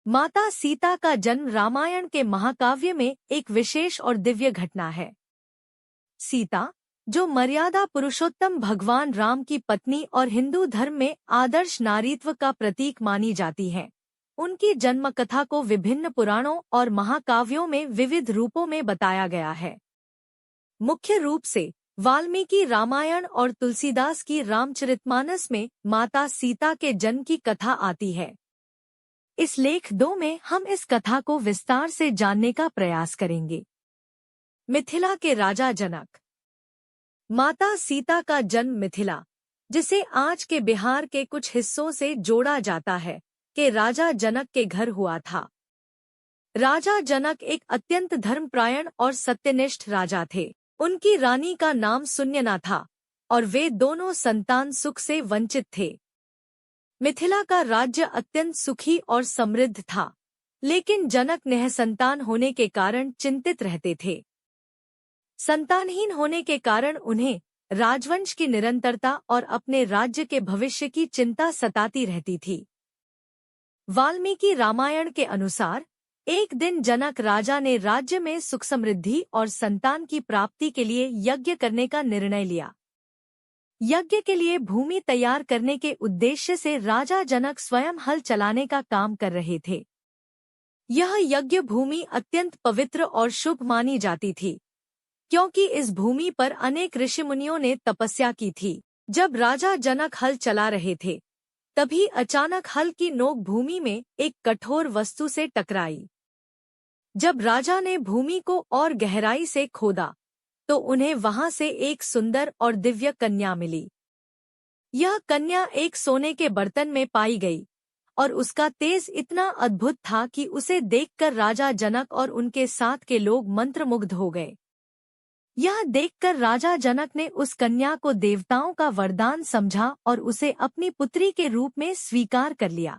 माता सीता का जन्म रामायण के महाकाव्य में एक विशेष और दिव्य घटना है। सीता, जो मर्यादा पुरुषोत्तम भगवान राम की पत्नी और हिंदू धर्म में आदर्श नारीत्व का प्रतीक मानी जाती है, उनकी जन्म कथा को विभिन्न पुराणों और महाकाव्यों में विविध रूपों में बताया गया है। मुख्य रूप से वाल्मीकि रामायण और तुलसीदास की रामचरितमानस में माता सीता के जन्म की कथा आती है। इस लेख 2 में हम इस कथा को विस्तार से जानने का प्रयास करेंगे। मिथिला के राजा जनक। माता सीता का जन्म मिथिला, जिसे आज के बिहार के कुछ हिस्सों से जोड़ा जाता है, के राजा जनक के घर हुआ था। राजा जनक एक अत्यंत धर्मपरायण और सत्यनिष्ठ राजा थे। उनकी रानी का नाम सुनयना था और वे दोनों संतान सुख से वंचित थे। मिथिला का राज्य अत्यंत सुखी और समृद्ध था, लेकिन जनक निःसंतान होने के कारण चिंतित रहते थे। संतानहीन होने के कारण उन्हें राजवंश की निरंतरता और अपने राज्य के भविष्य की चिंता सताती रहती थी। वाल्मीकि रामायण के अनुसार एक दिन जनक राजा ने राज्य में सुख समृद्धि और संतान की प्राप्ति के लिए यज्ञ करने का निर्णय लिया। यज्ञ के लिए भूमि तैयार करने के उद्देश्य से राजा जनक स्वयं हल चलाने का काम कर रहे थे। यह यज्ञ भूमि अत्यंत पवित्र और शुभ मानी जाती थी, क्योंकि इस भूमि पर अनेक ऋषिमुनियों ने तपस्या की थी। जब राजा जनक हल चला रहे थे, तभी अचानक हल की नोक भूमि में एक कठोर वस्तु से टकराई। जब राजा ने भूमि को और गहराई से खोदा, तो उन्हें वहां से एक सुंदर और दिव्य कन्या मिली। यह कन्या एक सोने के बर्तन में पाई गई और उसका तेज इतना अद्भुत था कि उसे देखकर राजा जनक और उनके साथ के लोग मंत्रमुग्ध हो गए। यह देखकर राजा जनक ने उस कन्या को देवताओं का वरदान समझा और उसे अपनी पुत्री के रूप में स्वीकार कर लिया।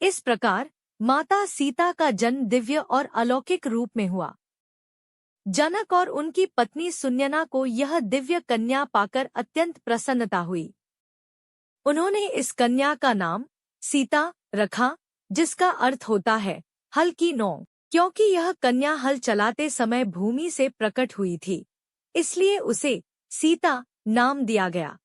इस प्रकार माता सीता का जन्म दिव्य और अलौकिक रूप में हुआ। जनक और उनकी पत्नी सुनयना को यह दिव्य कन्या पाकर अत्यंत प्रसन्नता हुई। उन्होंने इस कन्या का नाम सीता रखा, जिसका अर्थ होता है हल की नोक। क्योंकि यह कन्या हल चलाते समय भूमि से प्रकट हुई थी, इसलिए उसे सीता नाम दिया गया।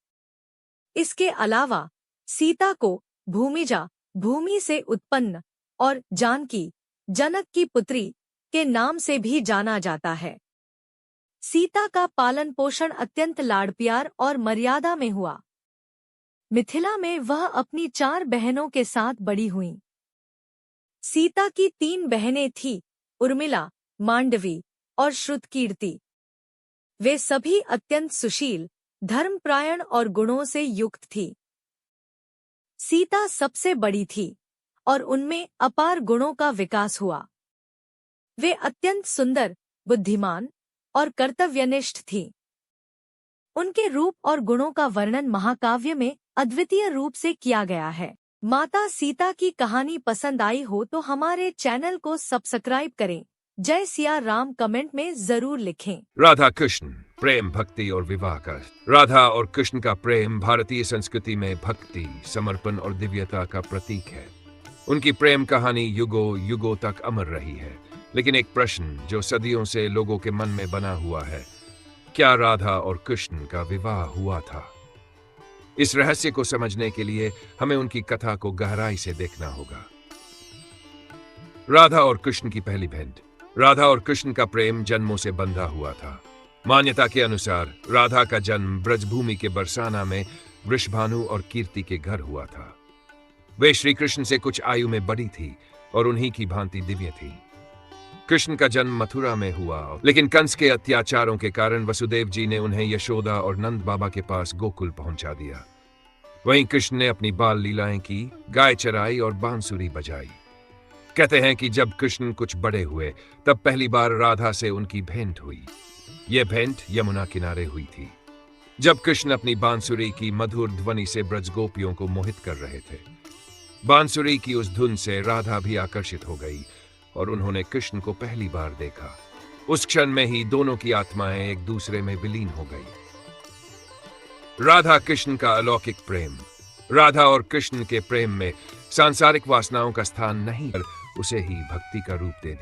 इसके अलावा सीता को भूमिजा, भूमि से उत्पन्न, और जानकी, जनक की पुत्री, के नाम से भी जाना जाता है। सीता का पालन पोषण अत्यंत लाड़ प्यार और मर्यादा में हुआ। मिथिला में वह अपनी 4 बहनों के साथ बड़ी हुईं। सीता की 3 बहनें थीं, उर्मिला, मांडवी और श्रुतकीर्ति। वे सभी अत्यंत सुशील, धर्मपरायण और गुणों से युक्त थीं। सीता सबसे बड़ी थी और उनमें अपार गुणों का विकास हुआ। वे अत्यंत सुंदर, बुद्धिमान और कर्तव्यनिष्ठ थीं। उनके रूप और गुणों का वर्णन महाकाव्य में अद्वितीय रूप से किया गया है। माता सीता की कहानी पसंद आई हो तो हमारे चैनल को सब्सक्राइब करें। जय सिया राम कमेंट में जरूर लिखें। राधा कृष्ण प्रेम, भक्ति और विवाह का। राधा और कृष्ण का प्रेम भारतीय संस्कृति में भक्ति, समर्पण और दिव्यता का प्रतीक है। उनकी प्रेम कहानी युगों युगों तक अमर रही है। लेकिन एक प्रश्न जो सदियों से लोगों के मन में बना हुआ है, क्या राधा और कृष्ण का विवाह हुआ था? इस रहस्य को समझने के लिए हमें उनकी कथा को गहराई से देखना होगा। राधा और कृष्ण की पहली भेंट। राधा और कृष्ण का प्रेम जन्मों से बंधा हुआ था। मान्यता के अनुसार राधा का जन्म ब्रजभूमि के बरसाना में वृषभानु और कीर्ति के घर हुआ था। वे श्री कृष्ण से कुछ आयु में बड़ी थी और उन्हीं की भांति दिव्य थी। कृष्ण का जन्म मथुरा में हुआ, लेकिन कंस के अत्याचारों के कारण वसुदेव जी ने उन्हें यशोदा और नंद बाबा के पास गोकुल पहुंचा दिया। वहीं कृष्ण ने अपनी बाल लीलाएं की, गाय चराई और बांसुरी बजाई। कहते हैं कि जब कृष्ण कुछ बड़े हुए तब पहली बार राधा से उनकी भेंट हुई। यह भेंट यमुना किनारे हुई थी, जब कृष्ण अपनी बांसुरी की मधुर ध्वनि से ब्रजगोपियों को मोहित कर रहे थे। बांसुरी की उस धुन से राधा भी आकर्षित हो गई और उन्होंने कृष्ण को पहली बार देखा। उस क्षण में ही दोनों की आत्माएं एक दूसरे में विलीन हो गई। राधा कृष्ण का अलौकिक प्रेम। राधा और कृष्ण के प्रेम में सांसारिक वासनाओं का स्थान नहीं कर उसे ही भक्ति का रूप दे दिया।